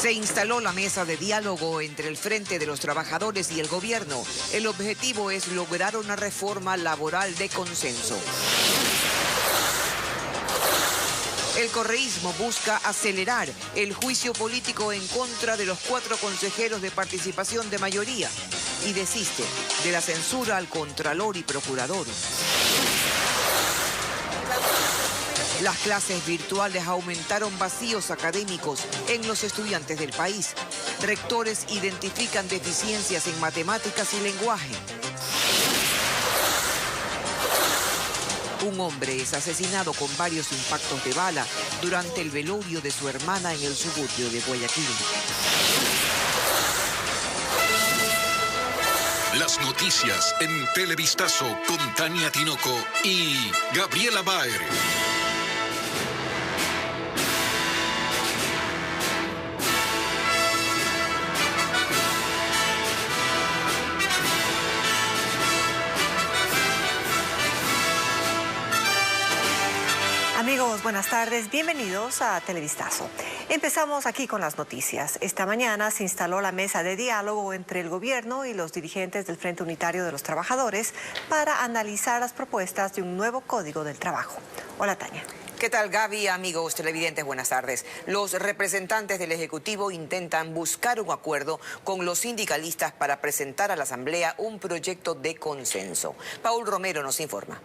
Se instaló la mesa de diálogo entre el Frente de los Trabajadores y el gobierno. El objetivo es lograr una reforma laboral de consenso. El correísmo busca acelerar el juicio político en contra de los 4 consejeros de participación de mayoría y desiste de la censura al contralor y procurador. Las clases virtuales aumentaron vacíos académicos en los estudiantes del país. Rectores identifican deficiencias en matemáticas y lenguaje. Un hombre es asesinado con varios impactos de bala durante el velorio de su hermana en el suburbio de Guayaquil. Las noticias en Televistazo con Tania Tinoco y Gabriela Baer. Amigos, buenas tardes, bienvenidos a Televistazo. Empezamos aquí con las noticias. Esta mañana se instaló la mesa de diálogo entre el gobierno y los dirigentes del Frente Unitario de los Trabajadores para analizar las propuestas de un nuevo Código del Trabajo. Hola, Tania. ¿Qué tal, Gaby? Amigos televidentes, buenas tardes. Los representantes del Ejecutivo intentan buscar un acuerdo con los sindicalistas para presentar a la Asamblea un proyecto de consenso. Paul Romero nos informa.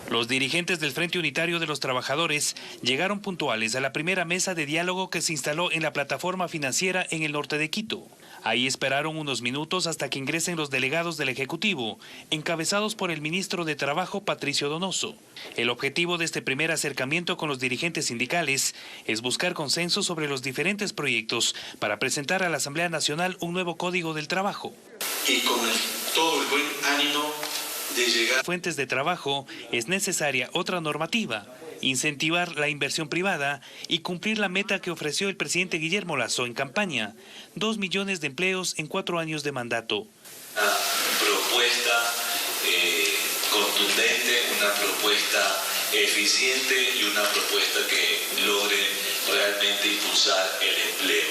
Los dirigentes del Frente Unitario de los Trabajadores llegaron puntuales a la primera mesa de diálogo que se instaló en la plataforma financiera en el norte de Quito. Ahí esperaron unos minutos hasta que ingresen los delegados del Ejecutivo, encabezados por el ministro de Trabajo, Patricio Donoso. El objetivo de este primer acercamiento con los dirigentes sindicales es buscar consenso sobre los diferentes proyectos para presentar a la Asamblea Nacional un nuevo Código del Trabajo. Y con todo el buen ánimo de llegar. Fuentes de trabajo, es necesaria otra normativa, incentivar la inversión privada y cumplir la meta que ofreció el presidente Guillermo Lasso en campaña, 2 millones de empleos en 4 años de mandato. Una propuesta contundente, una propuesta eficiente y una propuesta que logre realmente impulsar el empleo.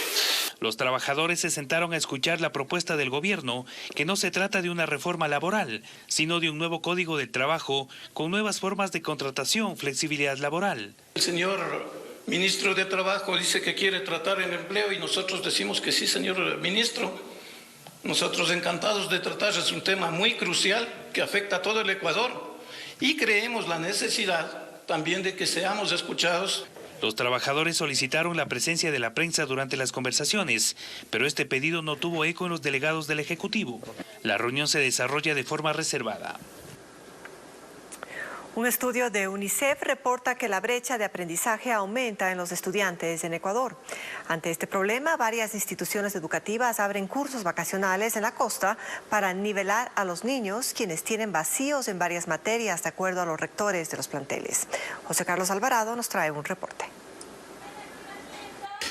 Los trabajadores se sentaron a escuchar la propuesta del gobierno, que no se trata de una reforma laboral, sino de un nuevo Código del Trabajo con nuevas formas de contratación, flexibilidad laboral. El señor ministro de Trabajo dice que quiere tratar el empleo y nosotros decimos que sí, señor ministro. Nosotros encantados de tratar, es un tema muy crucial que afecta a todo el Ecuador y creemos la necesidad también de que seamos escuchados. Los trabajadores solicitaron la presencia de la prensa durante las conversaciones, pero este pedido no tuvo eco en los delegados del Ejecutivo. La reunión se desarrolla de forma reservada. Un estudio de UNICEF reporta que la brecha de aprendizaje aumenta en los estudiantes en Ecuador. Ante este problema, varias instituciones educativas abren cursos vacacionales en la costa para nivelar a los niños, quienes tienen vacíos en varias materias, de acuerdo a los rectores de los planteles. José Carlos Alvarado nos trae un reporte.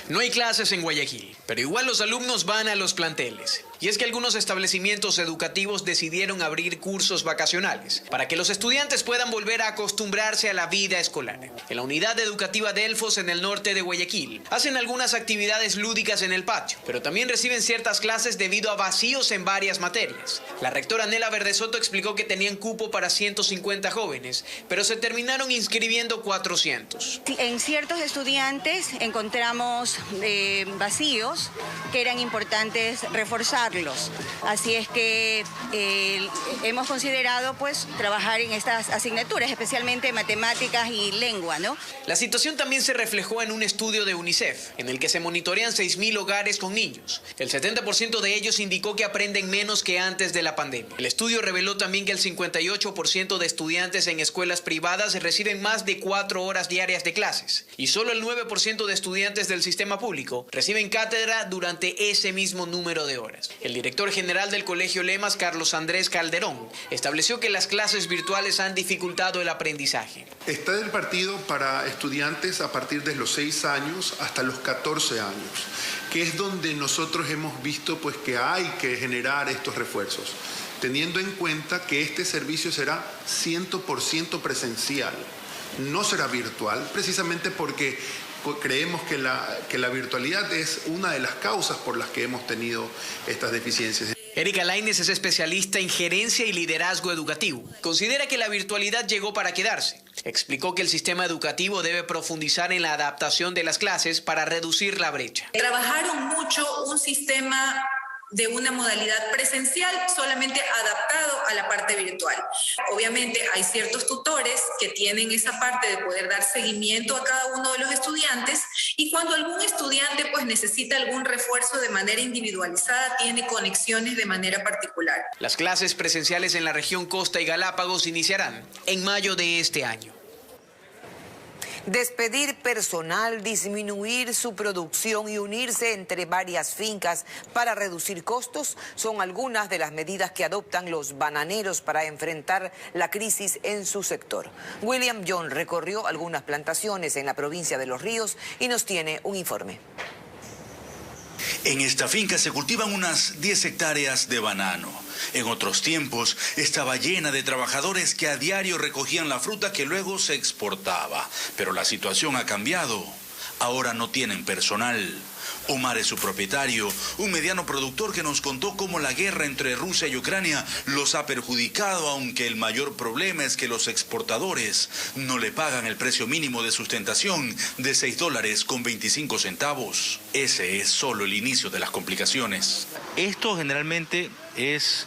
No hay clases en Guayaquil, pero igual los alumnos van a los planteles. Y es que algunos establecimientos educativos decidieron abrir cursos vacacionales para que los estudiantes puedan volver a acostumbrarse a la vida escolar. En la unidad educativa Delfos, en el norte de Guayaquil, hacen algunas actividades lúdicas en el patio, pero también reciben ciertas clases debido a vacíos en varias materias. La rectora Nela Verdesoto explicó que tenían cupo para 150 jóvenes, pero se terminaron inscribiendo 400. En ciertos estudiantes encontramos vacíos que eran importantes reforzar. Así es que hemos considerado trabajar en estas asignaturas, especialmente matemáticas y lengua, ¿no? La situación también se reflejó en un estudio de UNICEF, en el que se monitorean 6.000 hogares con niños. El 70% de ellos indicó que aprenden menos que antes de la pandemia. El estudio reveló también que el 58% de estudiantes en escuelas privadas reciben más de 4 horas diarias de clases, y solo el 9% de estudiantes del sistema público reciben cátedra durante ese mismo número de horas. El director general del Colegio Lemas, Carlos Andrés Calderón, estableció que las clases virtuales han dificultado el aprendizaje. Está del partido para estudiantes a partir de los 6 años hasta los 14 años, que es donde nosotros hemos visto que hay que generar estos refuerzos, teniendo en cuenta que este servicio será 100% presencial. no será virtual, precisamente porque creemos que la virtualidad es una de las causas por las que hemos tenido estas deficiencias. Erika Lainez es especialista en gerencia y liderazgo educativo. Considera que la virtualidad llegó para quedarse. Explicó que el sistema educativo debe profundizar en la adaptación de las clases para reducir la brecha. Trabajaron mucho un sistema de una modalidad presencial solamente adaptado a la parte virtual. Obviamente hay ciertos tutores que tienen esa parte de poder dar seguimiento a cada uno de los estudiantes, y cuando algún estudiante pues necesita algún refuerzo de manera individualizada, tiene conexiones de manera particular. Las clases presenciales en la región Costa y Galápagos iniciarán en mayo de este año. Despedir personal, disminuir su producción y unirse entre varias fincas para reducir costos son algunas de las medidas que adoptan los bananeros para enfrentar la crisis en su sector. William John recorrió algunas plantaciones en la provincia de Los Ríos y nos tiene un informe. En esta finca se cultivan unas 10 hectáreas de banano. En otros tiempos estaba llena de trabajadores que a diario recogían la fruta que luego se exportaba. Pero la situación ha cambiado. Ahora no tienen personal. Omar es su propietario, un mediano productor que nos contó cómo la guerra entre Rusia y Ucrania los ha perjudicado, aunque el mayor problema es que los exportadores no le pagan el precio mínimo de sustentación de $6.25. Ese es solo el inicio de las complicaciones. Esto generalmente es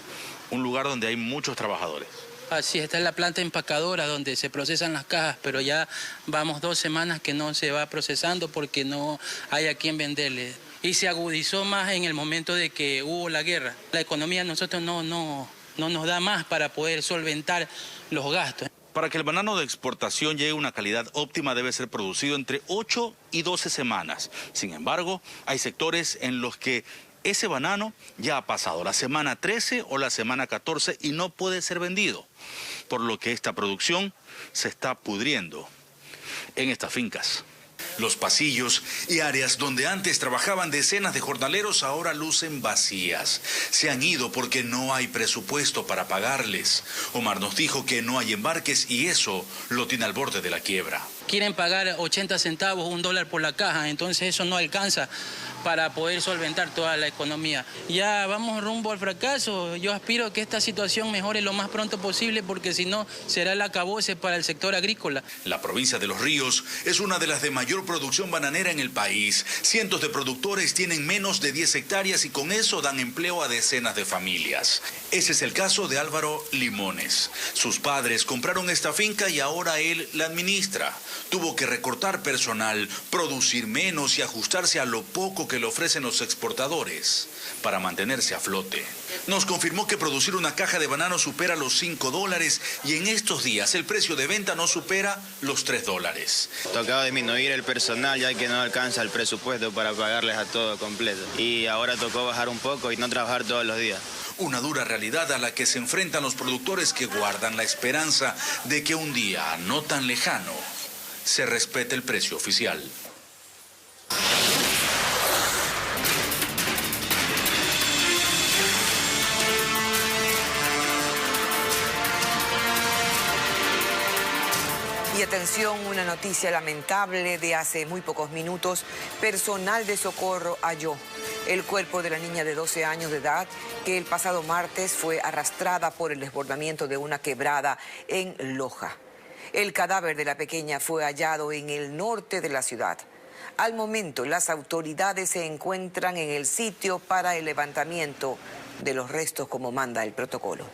un lugar donde hay muchos trabajadores. Así está en la planta empacadora donde se procesan las cajas, pero ya vamos 2 semanas que no se va procesando porque no hay a quien venderle. Y se agudizó más en el momento de que hubo la guerra. La economía a nosotros no nos da más para poder solventar los gastos. Para que el banano de exportación llegue a una calidad óptima debe ser producido entre 8 y 12 semanas. Sin embargo, hay sectores en los que ese banano ya ha pasado la semana 13 o la semana 14 y no puede ser vendido, por lo que esta producción se está pudriendo en estas fincas. Los pasillos y áreas donde antes trabajaban decenas de jornaleros ahora lucen vacías. Se han ido porque no hay presupuesto para pagarles. Omar nos dijo que no hay embarques y eso lo tiene al borde de la quiebra. Quieren pagar 80 centavos, $1 por la caja, entonces eso no alcanza para poder solventar toda la economía. Ya vamos rumbo al fracaso. Yo aspiro a que esta situación mejore lo más pronto posible porque si no será el acabose para el sector agrícola. La provincia de Los Ríos es una de las de mayor producción bananera en el país. Cientos de productores tienen menos de 10 hectáreas y con eso dan empleo a decenas de familias. Ese es el caso de Álvaro Limones. Sus padres compraron esta finca y ahora él la administra. Tuvo que recortar personal, producir menos y ajustarse a lo poco que le ofrecen los exportadores para mantenerse a flote. Nos confirmó que producir una caja de banano supera los $5 y en estos días el precio de venta no supera los $3. Tocaba disminuir el personal ya que no alcanza el presupuesto para pagarles a todo completo. Y ahora tocó bajar un poco y no trabajar todos los días. Una dura realidad a la que se enfrentan los productores que guardan la esperanza de que un día no tan lejano se respete el precio oficial. Y atención, una noticia lamentable de hace muy pocos minutos. Personal de socorro halló el cuerpo de la niña de 12 años de edad que el pasado martes fue arrastrada por el desbordamiento de una quebrada en Loja. El cadáver de la pequeña fue hallado en el norte de la ciudad. Al momento, las autoridades se encuentran en el sitio para el levantamiento de los restos como manda el protocolo.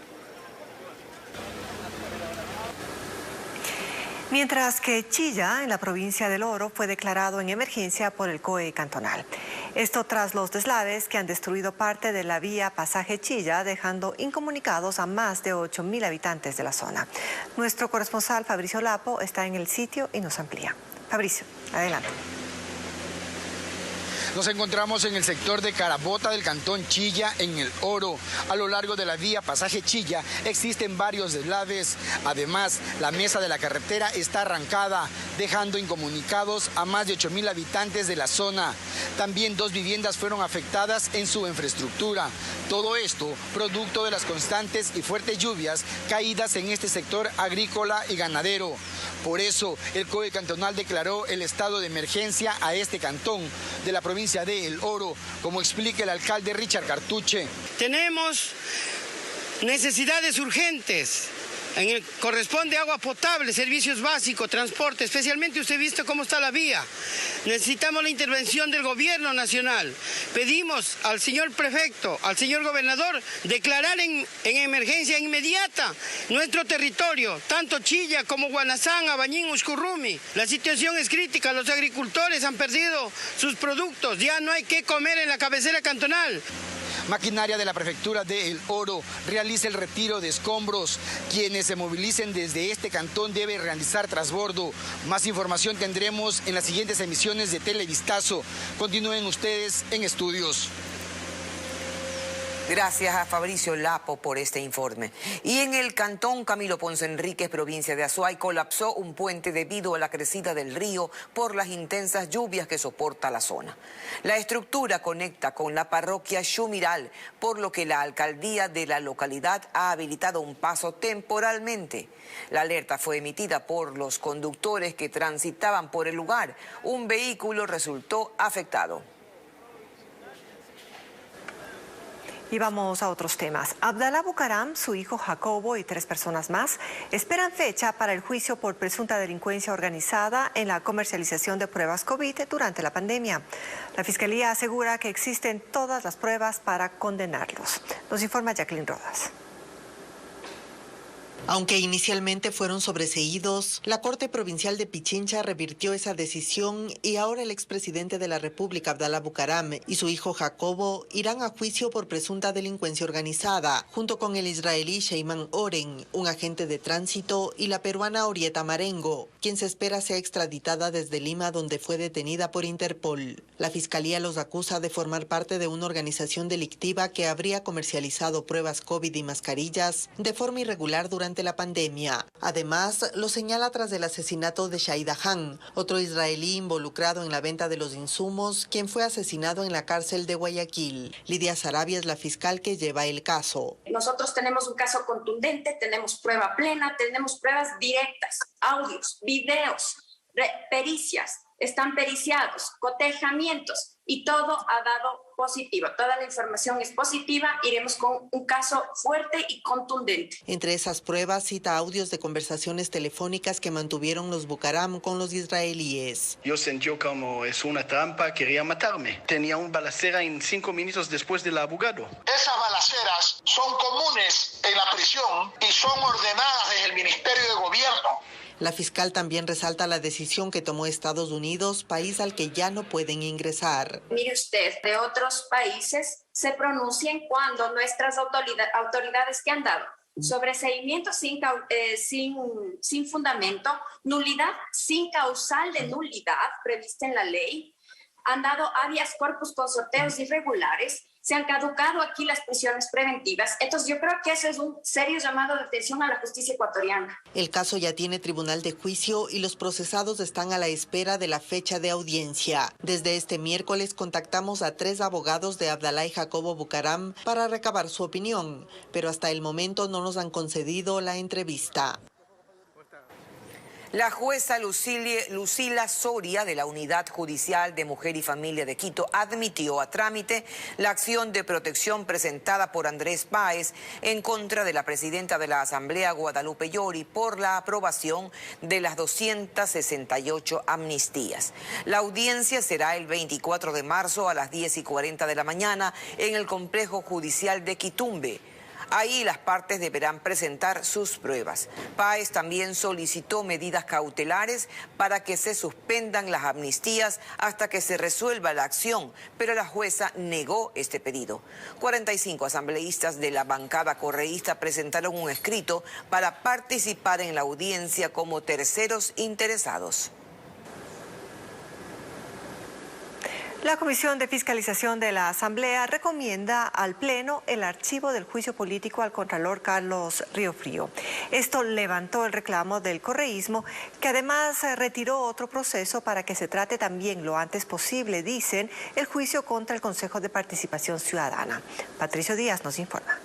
Mientras que Chilla, en la provincia del Oro, fue declarado en emergencia por el COE cantonal. Esto tras los deslaves que han destruido parte de la vía Pasaje Chilla, dejando incomunicados a más de 8.000 habitantes de la zona. Nuestro corresponsal Fabricio Lapo está en el sitio y nos amplía. Fabricio, adelante. Nos encontramos en el sector de Carabota del cantón Chilla, en El Oro. A lo largo de la vía Pasaje Chilla existen varios deslaves. Además, la mesa de la carretera está arrancada, dejando incomunicados a más de 8,000 habitantes de la zona. También 2 viviendas fueron afectadas en su infraestructura. Todo esto producto de las constantes y fuertes lluvias caídas en este sector agrícola y ganadero. Por eso, el COE cantonal declaró el estado de emergencia a este cantón de la provincia de El Oro, como explica el alcalde Richard Cartuche. Tenemos necesidades urgentes. Corresponde agua potable, servicios básicos, transporte, especialmente usted ha visto cómo está la vía. Necesitamos la intervención del gobierno nacional. Pedimos al señor prefecto, al señor gobernador, declarar en emergencia inmediata nuestro territorio, tanto Chilla como Guanazán, Abañín, Uxcurrumi. La situación es crítica, los agricultores han perdido sus productos, ya no hay qué comer en la cabecera cantonal. Maquinaria de la prefectura de El Oro realiza el retiro de escombros. Quienes se movilicen desde este cantón deben realizar transbordo. Más información tendremos en las siguientes emisiones de Televistazo. Continúen ustedes en estudios. Gracias a Fabricio Lapo por este informe. Y en el cantón Camilo Ponce Enríquez, provincia de Azuay, colapsó un puente debido a la crecida del río por las intensas lluvias que soporta la zona. La estructura conecta con la parroquia Xumiral, por lo que la alcaldía de la localidad ha habilitado un paso temporalmente. La alerta fue emitida por los conductores que transitaban por el lugar. Un vehículo resultó afectado. Y vamos a otros temas. Abdalá Bucaram, su hijo Jacobo y 3 personas más esperan fecha para el juicio por presunta delincuencia organizada en la comercialización de pruebas COVID durante la pandemia. La Fiscalía asegura que existen todas las pruebas para condenarlos. Nos informa Jacqueline Rodas. Aunque inicialmente fueron sobreseídos, la Corte Provincial de Pichincha revirtió esa decisión y ahora el expresidente de la República, Abdalá Bucaram, y su hijo Jacobo irán a juicio por presunta delincuencia organizada, junto con el israelí Sheyman Oren, un agente de tránsito, y la peruana Orieta Marengo, quien se espera sea extraditada desde Lima, donde fue detenida por Interpol. La Fiscalía los acusa de formar parte de una organización delictiva que habría comercializado pruebas COVID y mascarillas de forma irregular durante la pandemia. Además, lo señala tras el asesinato de Shahida Han, otro israelí involucrado en la venta de los insumos, quien fue asesinado en la cárcel de Guayaquil. Lidia Sarabia es la fiscal que lleva el caso. Nosotros tenemos un caso contundente, tenemos prueba plena, tenemos pruebas directas, audios, videos, pericias, están periciados, cotejamientos, y todo ha dado positivo. Toda la información es positiva. Iremos con un caso fuerte y contundente. Entre esas pruebas cita audios de conversaciones telefónicas que mantuvieron los Bucaram con los israelíes. Yo sentí como es una trampa, quería matarme. Tenía una balacera en 5 minutos después del abogado. Esas balaceras son comunes en la prisión y son ordenadas desde el Ministerio de Gobierno. La fiscal también resalta la decisión que tomó Estados Unidos, país al que ya no pueden ingresar. Mire usted, de otros países se pronuncian cuando nuestras autoridades que han dado sobreseimiento sin fundamento, nulidad sin causal de nulidad prevista en la ley, han dado habeas corpus con sorteos irregulares, se han caducado aquí las prisiones preventivas. Entonces yo creo que ese es un serio llamado de atención a la justicia ecuatoriana. El caso ya tiene tribunal de juicio y los procesados están a la espera de la fecha de audiencia. Desde este miércoles contactamos a 3 abogados de Abdalá y Jacobo Bucaram para recabar su opinión, pero hasta el momento no nos han concedido la entrevista. La jueza Lucila Soria de la Unidad Judicial de Mujer y Familia de Quito admitió a trámite la acción de protección presentada por Andrés Páez en contra de la presidenta de la Asamblea, Guadalupe Llori, por la aprobación de las 268 amnistías. La audiencia será el 24 de marzo a las 10:40 de la mañana en el Complejo Judicial de Quitumbe. Ahí las partes deberán presentar sus pruebas. Páez también solicitó medidas cautelares para que se suspendan las amnistías hasta que se resuelva la acción, pero la jueza negó este pedido. 45 asambleístas de la bancada correísta presentaron un escrito para participar en la audiencia como terceros interesados. La Comisión de Fiscalización de la Asamblea recomienda al Pleno el archivo del juicio político al contralor Carlos Riofrío. Esto levantó el reclamo del correísmo, que además retiró otro proceso para que se trate también lo antes posible, dicen, el juicio contra el Consejo de Participación Ciudadana. Patricio Díaz nos informa.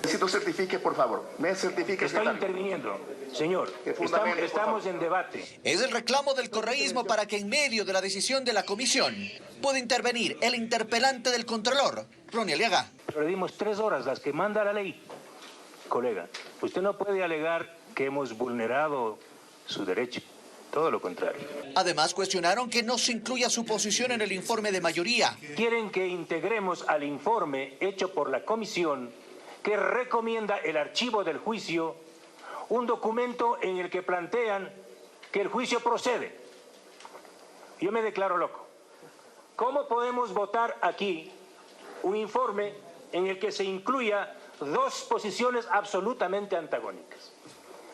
Necesito certifique, por favor. Me certifique. Estoy interviniendo, señor. Estamos en debate. Es el reclamo del correísmo para que en medio de la decisión de la comisión pueda intervenir el interpelante del contralor, Ronnie Aliaga. Perdimos 3 horas, las que manda la ley. Colega, usted no puede alegar que hemos vulnerado su derecho. Todo lo contrario. Además, cuestionaron que no se incluya su posición en el informe de mayoría. Quieren que integremos al informe hecho por la comisión que recomienda el archivo del juicio, un documento en el que plantean que el juicio procede. Yo me declaro loco. ¿Cómo podemos votar aquí un informe en el que se incluya 2 posiciones absolutamente antagónicas?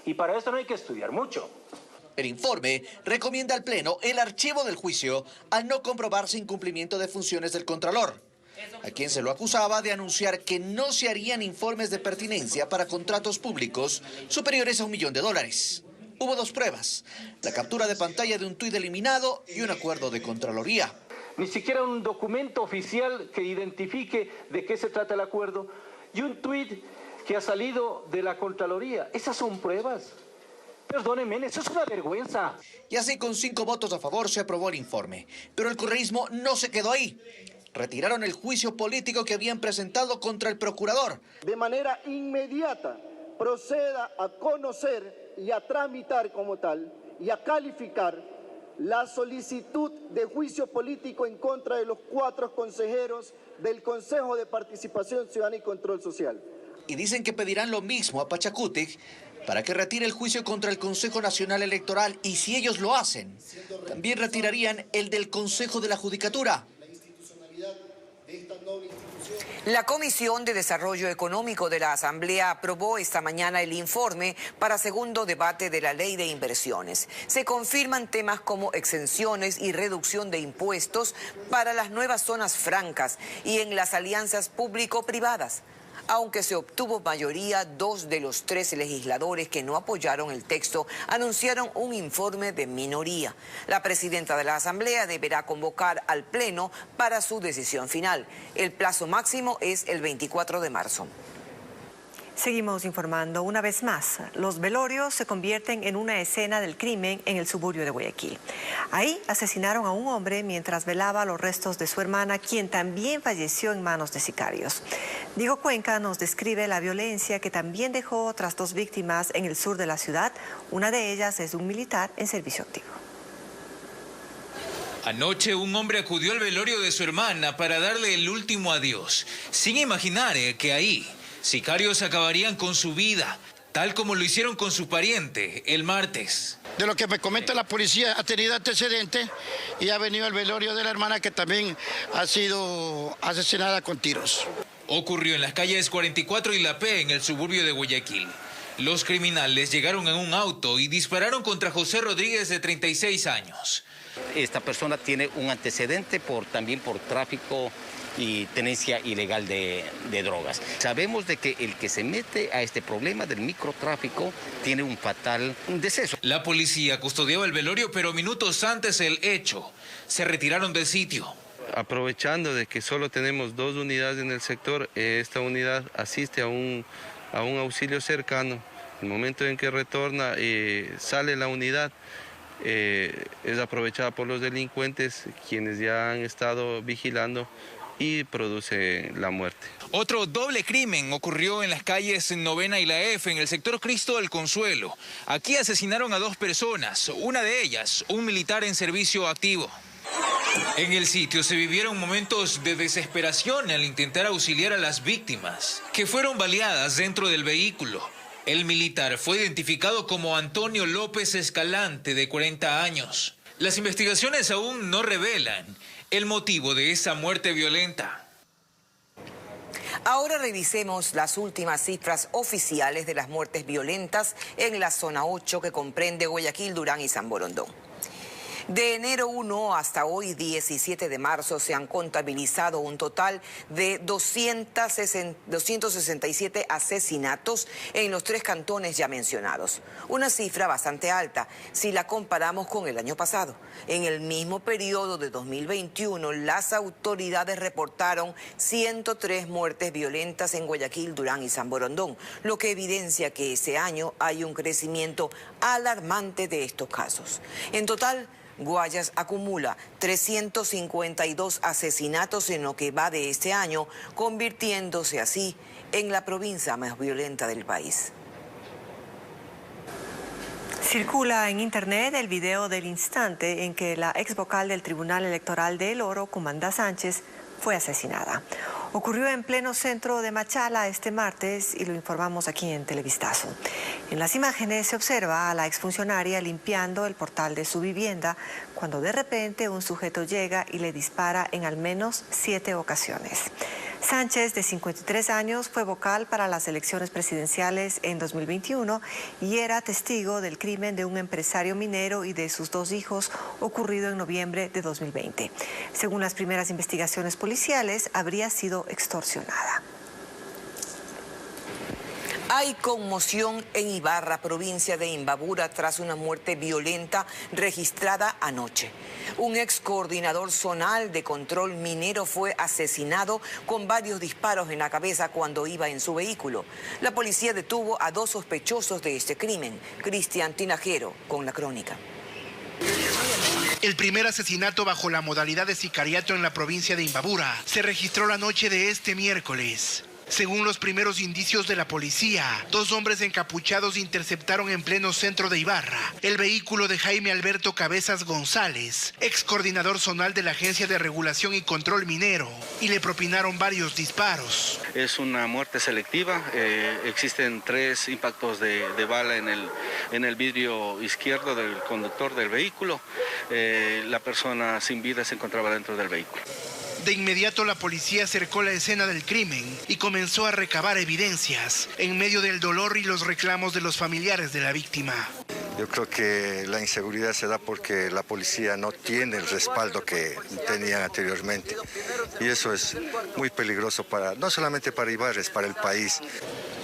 Y para esto no hay que estudiar mucho. El informe recomienda al Pleno el archivo del juicio al no comprobarse incumplimiento de funciones del contralor, a quien se lo acusaba de anunciar que no se harían informes de pertinencia para contratos públicos superiores a $1 millón. Hubo 2 pruebas, la captura de pantalla de un tuit eliminado y un acuerdo de Contraloría. Ni siquiera un documento oficial que identifique de qué se trata el acuerdo y un tuit que ha salido de la Contraloría. ¿Esas son pruebas? Perdónenme, eso es una vergüenza. Y así, con 5 votos a favor, se aprobó el informe. Pero el correísmo no se quedó ahí. Retiraron el juicio político que habían presentado contra el procurador. De manera inmediata proceda a conocer y a tramitar como tal y a calificar la solicitud de juicio político en contra de los 4 consejeros del Consejo de Participación Ciudadana y Control Social. Y dicen que pedirán lo mismo a Pachacutic para que retire el juicio contra el Consejo Nacional Electoral, y si ellos lo hacen, también retirarían el del Consejo de la Judicatura. La Comisión de Desarrollo Económico de la Asamblea aprobó esta mañana el informe para segundo debate de la Ley de Inversiones. Se confirman temas como exenciones y reducción de impuestos para las nuevas zonas francas y en las alianzas público-privadas. Aunque se obtuvo mayoría, 2 de los 3 legisladores que no apoyaron el texto anunciaron un informe de minoría. La presidenta de la Asamblea deberá convocar al Pleno para su decisión final. El plazo máximo es el 24 de marzo. Seguimos informando una vez más. Los velorios se convierten en una escena del crimen en el suburbio de Guayaquil. Ahí asesinaron a un hombre mientras velaba los restos de su hermana, quien también falleció en manos de sicarios. Diego Cuenca nos describe la violencia que también dejó otras 2 víctimas en el sur de la ciudad. Una de ellas es un militar en servicio activo. Anoche un hombre acudió al velorio de su hermana para darle el último adiós, sin imaginar que ahí sicarios acabarían con su vida, tal como lo hicieron con su pariente el martes. De lo que me comenta la policía, ha tenido antecedentes y ha venido al velorio de la hermana, que también ha sido asesinada con tiros. Ocurrió en las calles 44 y La P, en el suburbio de Guayaquil. Los criminales llegaron en un auto y dispararon contra José Rodríguez, de 36 años. Esta persona tiene un antecedente también por tráfico y tenencia ilegal de drogas. Sabemos de que el que se mete a este problema del microtráfico tiene un fatal deceso. La policía custodiaba el velorio, pero minutos antes del hecho se retiraron del sitio. Aprovechando de que solo tenemos 2 unidades en el sector, esta unidad asiste a un auxilio cercano. El momento en que retorna, sale la unidad, es aprovechada por los delincuentes, quienes ya han estado vigilando, y produce la muerte. Otro doble crimen ocurrió en las calles Novena y la F, en el sector Cristo del Consuelo. Aquí asesinaron a 2 personas, una de ellas un militar en servicio activo. En el sitio se vivieron momentos de desesperación al intentar auxiliar a las víctimas, que fueron baleadas dentro del vehículo. El militar fue identificado como Antonio López Escalante, de 40 años. Las investigaciones aún no revelan el motivo de esa muerte violenta. Ahora revisemos las últimas cifras oficiales de las muertes violentas en la zona 8, que comprende Guayaquil, Durán y San Borondón. De enero 1 hasta hoy, 17 de marzo, se han contabilizado un total de 267 asesinatos en los 3 cantones ya mencionados. Una cifra bastante alta si la comparamos con el año pasado. En el mismo periodo de 2021, las autoridades reportaron 103 muertes violentas en Guayaquil, Durán y San Borondón, lo que evidencia que ese año hay un crecimiento alarmante de estos casos. En total, Guayas acumula 352 asesinatos en lo que va de este año, convirtiéndose así en la provincia más violenta del país. Circula en internet el video del instante en que la ex vocal del Tribunal Electoral de El Oro, Comanda Sánchez, fue asesinada. Ocurrió en pleno centro de Machala este martes y lo informamos aquí en Televistazo. En las imágenes se observa a la exfuncionaria limpiando el portal de su vivienda cuando de repente un sujeto llega y le dispara en al menos 7 ocasiones. Sánchez, de 53 años, fue vocal para las elecciones presidenciales en 2021 y era testigo del crimen de un empresario minero y de sus 2 hijos ocurrido en noviembre de 2020. Según las primeras investigaciones policiales, habría sido extorsionada. Hay conmoción en Ibarra, provincia de Imbabura, tras una muerte violenta registrada anoche. Un ex coordinador zonal de control minero fue asesinado con varios disparos en la cabeza cuando iba en su vehículo. La policía detuvo a 2 sospechosos de este crimen. Cristian Tinajero con la crónica. El primer asesinato bajo la modalidad de sicariato en la provincia de Imbabura se registró la noche de este miércoles. Según los primeros indicios de la policía, 2 hombres encapuchados interceptaron en pleno centro de Ibarra el vehículo de Jaime Alberto Cabezas González, ex coordinador zonal de la Agencia de Regulación y Control Minero, y le propinaron varios disparos. Es una muerte selectiva, existen 3 impactos de bala en el vidrio izquierdo del conductor del vehículo. La persona sin vida se encontraba dentro del vehículo. De inmediato la policía acercó la escena del crimen y comenzó a recabar evidencias en medio del dolor y los reclamos de los familiares de la víctima. Yo creo que la inseguridad se da porque la policía no tiene el respaldo que tenían anteriormente. Y eso es muy peligroso no solamente para Ibarra, es para el país.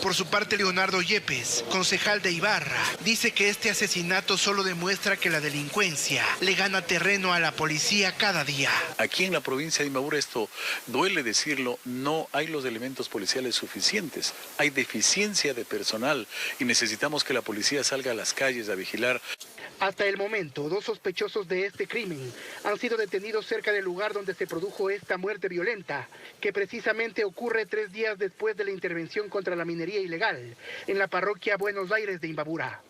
Por su parte, Leonardo Yepes, concejal de Ibarra, dice que este asesinato solo demuestra que la delincuencia le gana terreno a la policía cada día. Aquí en la provincia de Imbabura, esto duele decirlo, no hay los elementos policiales suficientes. Hay deficiencia de personal y necesitamos que la policía salga a las calles a vigilar. Hasta el momento, 2 sospechosos de este crimen han sido detenidos cerca del lugar donde se produjo esta muerte violenta, que precisamente ocurre 3 días después de la intervención contra la minería ilegal en la parroquia Buenos Aires de Imbabura.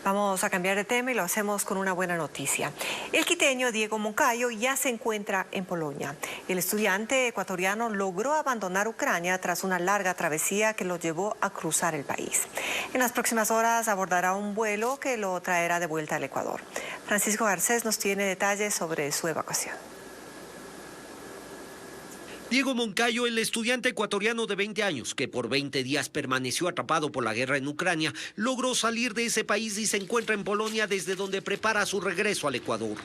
Vamos a cambiar de tema y lo hacemos con una buena noticia. El quiteño Diego Moncayo ya se encuentra en Polonia. El estudiante ecuatoriano logró abandonar Ucrania tras una larga travesía que lo llevó a cruzar el país. En las próximas horas abordará un vuelo que lo traerá de vuelta al Ecuador. Francisco Garcés nos tiene detalles sobre su evacuación. Diego Moncayo, el estudiante ecuatoriano de 20 años, que por 20 días permaneció atrapado por la guerra en Ucrania, logró salir de ese país y se encuentra en Polonia, desde donde prepara su regreso al Ecuador.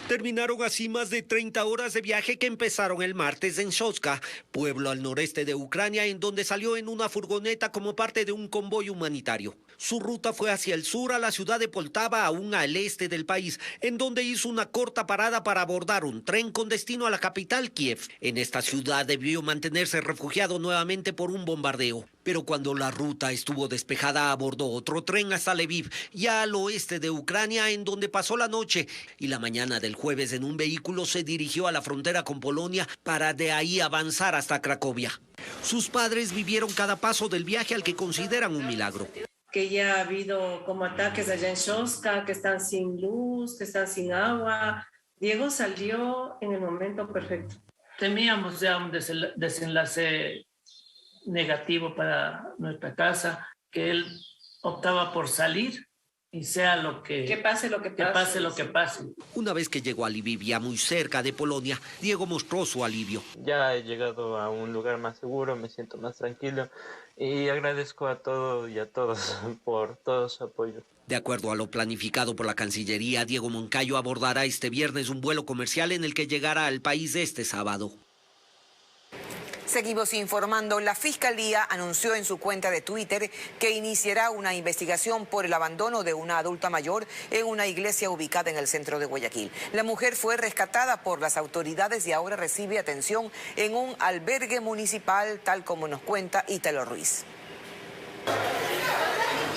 Terminaron así más de 30 horas de viaje que empezaron el martes en Shostka, pueblo al noreste de Ucrania, en donde salió en una furgoneta como parte de un convoy humanitario. Su ruta fue hacia el sur, a la ciudad de Poltava, aún al este del país, en donde hizo una corta parada para abordar un tren con destino a la capital, Kiev. En esta ciudad debió mantenerse refugiado nuevamente por un bombardeo. Pero cuando la ruta estuvo despejada, abordó otro tren hasta Lviv, ya al oeste de Ucrania, en donde pasó la noche. Y la mañana del jueves, en un vehículo, se dirigió a la frontera con Polonia para de ahí avanzar hasta Cracovia. Sus padres vivieron cada paso del viaje, al que consideran un milagro. Que ya ha habido como ataques allá en Shostka, que están sin luz, que están sin agua. Diego salió en el momento perfecto. Temíamos ya un desenlace negativo para nuestra casa, que él optaba por salir y sea lo que pase lo que pase. Una vez que llegó a Lviv, ya muy cerca de Polonia, Diego mostró su alivio. Ya he llegado a un lugar más seguro, me siento más tranquilo y agradezco a todos y a todos por todo su apoyo. De acuerdo a lo planificado por la Cancillería, Diego Moncayo abordará este viernes un vuelo comercial en el que llegará al país este sábado. Seguimos informando. La Fiscalía anunció en su cuenta de Twitter que iniciará una investigación por el abandono de una adulta mayor en una iglesia ubicada en el centro de Guayaquil. La mujer fue rescatada por las autoridades y ahora recibe atención en un albergue municipal, tal como nos cuenta Ítalo Ruiz.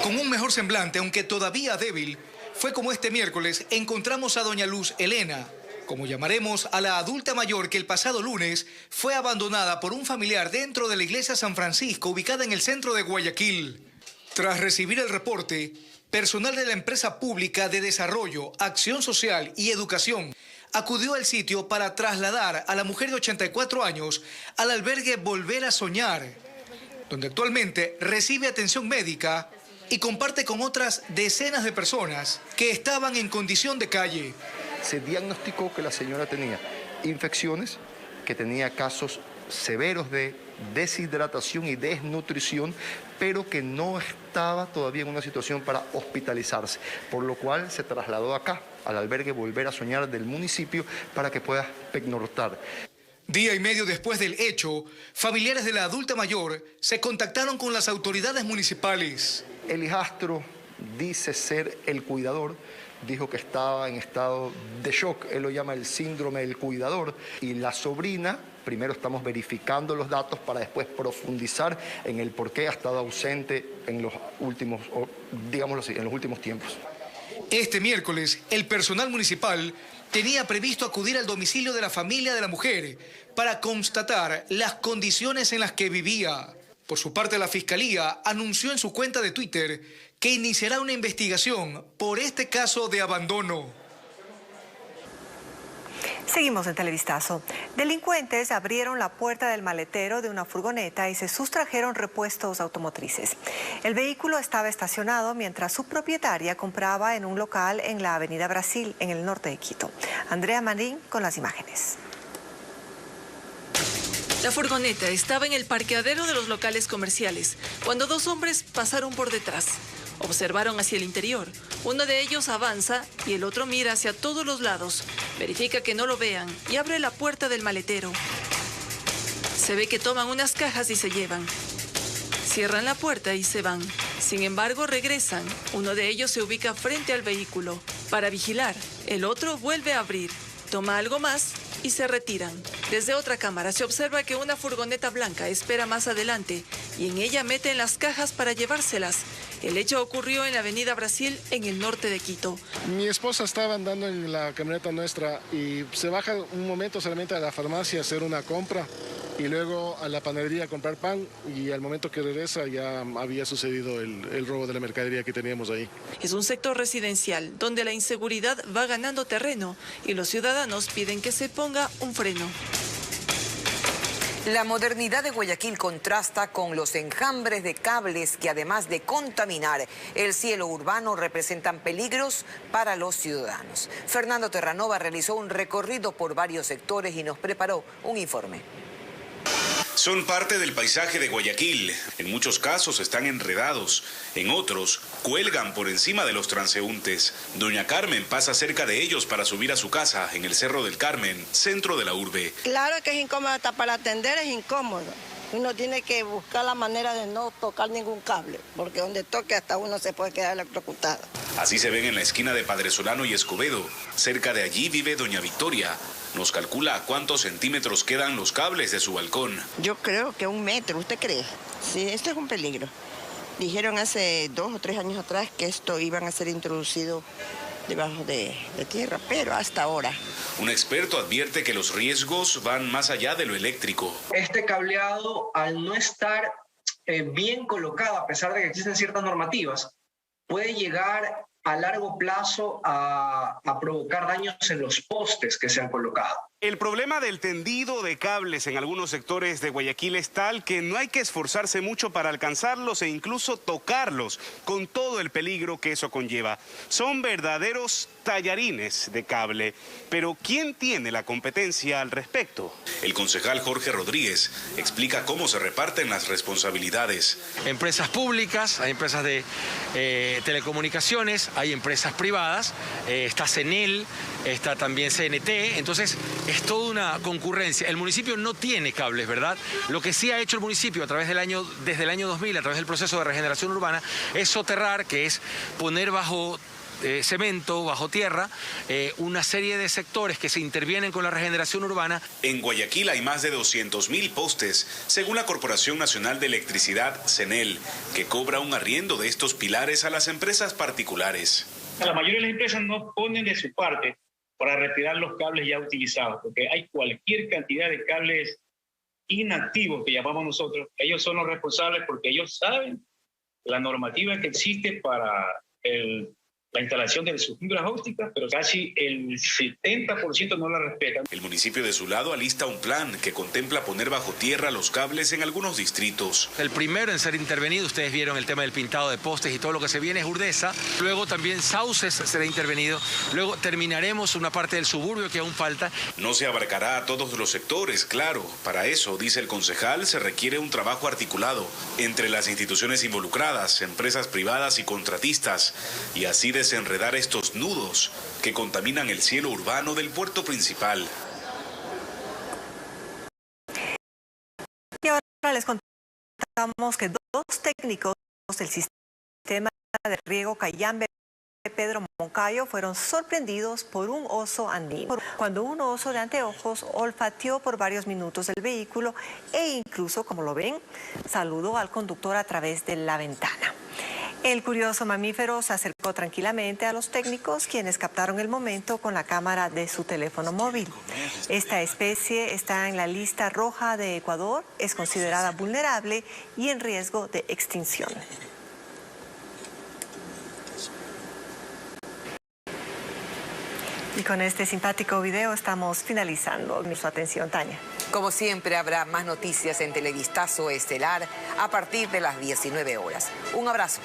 Con un mejor semblante, aunque todavía débil, fue como este miércoles encontramos a doña Luz Elena, como llamaremos a la adulta mayor que el pasado lunes fue abandonada por un familiar dentro de la iglesia San Francisco, ubicada en el centro de Guayaquil. Tras recibir el reporte, personal de la empresa pública de Desarrollo, Acción Social y Educación acudió al sitio para trasladar a la mujer de 84 años al albergue Volver a Soñar, donde actualmente recibe atención médica y comparte con otras decenas de personas que estaban en condición de calle. Se diagnosticó que la señora tenía infecciones, que tenía casos severos de deshidratación y desnutrición, pero que no estaba todavía en una situación para hospitalizarse, por lo cual se trasladó acá, al albergue Volver a Soñar del municipio, para que pueda pernoctar. Día y medio después del hecho, familiares de la adulta mayor se contactaron con las autoridades municipales. El hijastro dice ser el cuidador, dijo que estaba en estado de shock, él lo llama el síndrome del cuidador, y la sobrina, primero estamos verificando los datos para después profundizar en el por qué ha estado ausente en los últimos, digámoslo así, en los últimos tiempos. Este miércoles, el personal municipal tenía previsto acudir al domicilio de la familia de la mujer para constatar las condiciones en las que vivía. Por su parte, la Fiscalía anunció en su cuenta de Twitter que iniciará una investigación por este caso de abandono. Seguimos en Televistazo. Delincuentes abrieron la puerta del maletero de una furgoneta y se sustrajeron repuestos automotrices. El vehículo estaba estacionado mientras su propietaria compraba en un local en la Avenida Brasil, en el norte de Quito. Andrea Marín con las imágenes. La furgoneta estaba en el parqueadero de los locales comerciales cuando dos hombres pasaron por detrás. Observaron hacia el interior. Uno de ellos avanza y el otro mira hacia todos los lados. Verifica que no lo vean y abre la puerta del maletero. Se ve que toman unas cajas y se llevan. Cierran la puerta y se van. Sin embargo, regresan. Uno de ellos se ubica frente al vehículo para vigilar. El otro vuelve a abrir, toma algo más y se retiran. Desde otra cámara se observa que una furgoneta blanca espera más adelante y en ella meten las cajas para llevárselas. El hecho ocurrió en la Avenida Brasil, en el norte de Quito. Mi esposa estaba andando en la camioneta nuestra y se baja un momento solamente a la farmacia a hacer una compra y luego a la panadería a comprar pan, y al momento que regresa ya había sucedido el robo de la mercadería que teníamos ahí. Es un sector residencial donde la inseguridad va ganando terreno y los ciudadanos piden que se ponga un freno. La modernidad de Guayaquil contrasta con los enjambres de cables que, además de contaminar el cielo urbano, representan peligros para los ciudadanos. Fernando Terranova realizó un recorrido por varios sectores y nos preparó un informe. Son parte del paisaje de Guayaquil. En muchos casos están enredados, en otros cuelgan por encima de los transeúntes. Doña Carmen pasa cerca de ellos para subir a su casa en el Cerro del Carmen, centro de la urbe. Claro que es incómodo, hasta para atender es incómodo. Uno tiene que buscar la manera de no tocar ningún cable, porque donde toque hasta uno se puede quedar electrocutado. Así se ven en la esquina de Padre Solano y Escobedo. Cerca de allí vive doña Victoria. Nos calcula a cuántos centímetros quedan los cables de su balcón. Yo creo que 1 metro, ¿usted cree? Sí, esto es un peligro. Dijeron hace 2 o 3 años atrás que esto iban a ser introducido debajo de tierra, pero hasta ahora. Un experto advierte que los riesgos van más allá de lo eléctrico. Este cableado, al no estar bien colocado, a pesar de que existen ciertas normativas, puede llegar a largo plazo a provocar daños en los postes que se han colocado. El problema del tendido de cables en algunos sectores de Guayaquil es tal que no hay que esforzarse mucho para alcanzarlos e incluso tocarlos, con todo el peligro que eso conlleva. Son verdaderos tallarines de cable, pero ¿quién tiene la competencia al respecto? El concejal Jorge Rodríguez explica cómo se reparten las responsabilidades. Empresas públicas, hay empresas de telecomunicaciones, hay empresas privadas, está CENEL, está también CNT, entonces es toda una concurrencia. El municipio no tiene cables, ¿verdad? Lo que sí ha hecho el municipio desde el año 2000, a través del proceso de regeneración urbana, es soterrar, que es poner bajo cemento, bajo tierra, una serie de sectores que se intervienen con la regeneración urbana. En Guayaquil hay más de 200.000 postes, según la Corporación Nacional de Electricidad, CENEL, que cobra un arriendo de estos pilares a las empresas particulares. La mayoría de las empresas no ponen de su parte para retirar los cables ya utilizados, porque hay cualquier cantidad de cables inactivos que llamamos nosotros. Ellos son los responsables porque ellos saben la normativa que existe para la instalación de sus fibras ópticas, pero casi el 70% no la respetan. El municipio de su lado alista un plan que contempla poner bajo tierra los cables en algunos distritos. El primero en ser intervenido, ustedes vieron el tema del pintado de postes y todo lo que se viene, es Urdesa. Luego también Sauces será intervenido. Luego terminaremos una parte del suburbio que aún falta. No se abarcará a todos los sectores, claro. Para eso, dice el concejal, se requiere un trabajo articulado entre las instituciones involucradas, empresas privadas y contratistas, y así desenredar estos nudos que contaminan el cielo urbano del puerto principal. Y ahora les contamos que dos técnicos del sistema de riego Cayambe, Pedro Moncayo, fueron sorprendidos por un oso andino, cuando un oso de anteojos olfateó por varios minutos el vehículo e incluso, como lo ven, saludó al conductor a través de la ventana. El curioso mamífero se acercó tranquilamente a los técnicos, quienes captaron el momento con la cámara de su teléfono móvil. Esta especie está en la lista roja de Ecuador, es considerada vulnerable y en riesgo de extinción. Y con este simpático video estamos finalizando. Su atención, Tania. Como siempre, habrá más noticias en Televistazo Estelar a partir de las 19 horas. Un abrazo.